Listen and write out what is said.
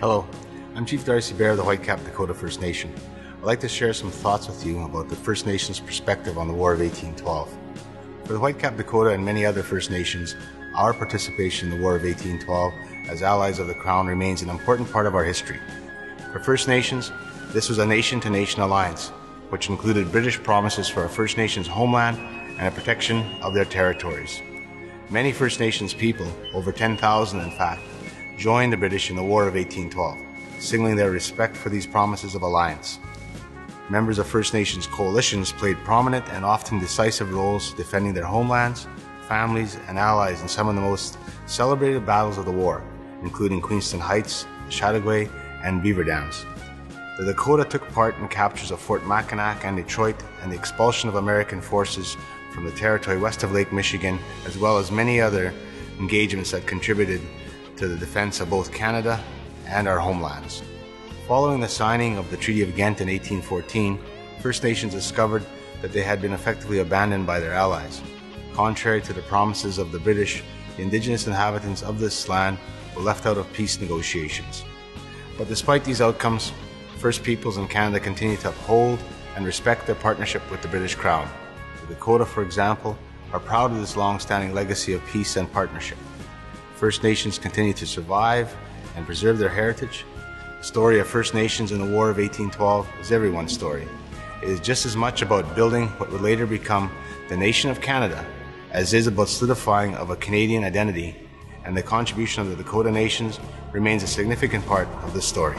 Hello, I'm Chief Darcy Bear of the Whitecap Dakota First Nation. I'd like to share some thoughts with you about the First Nations' perspective on the War of 1812. For the Whitecap Dakota and many other First Nations, our participation in the War of 1812 as allies of the Crown remains an important part of our history. For First Nations, this was a nation-to-nation alliance, which included British promises for our First Nations homeland and a protection of their territories. Many First Nations people, over 10,000 in fact, joined the British in the War of 1812, signaling their respect for these promises of alliance. Members of First Nations coalitions played prominent and often decisive roles defending their homelands, families, and allies in some of the most celebrated battles of the war, including Queenston Heights, Chateauguay, and Beaver Dams. The Dakota took part in captures of Fort Mackinac and Detroit and the expulsion of American forces from the territory west of Lake Michigan, as well as many other engagements that contributed to the defense of both Canada and our homelands. Following the signing of the Treaty of Ghent in 1814, First Nations discovered that they had been effectively abandoned by their allies. Contrary to the promises of the British, the Indigenous inhabitants of this land were left out of peace negotiations. But despite these outcomes, First Peoples in Canada continue to uphold and respect their partnership with the British Crown. The Dakota, for example, are proud of this long-standing legacy of peace and partnership. First Nations continue to survive and preserve their heritage. The story of First Nations in the War of 1812 is everyone's story. It is just as much about building what would later become the nation of Canada as it is about solidifying of a Canadian identity, and the contribution of the Dakota Nations remains a significant part of this story.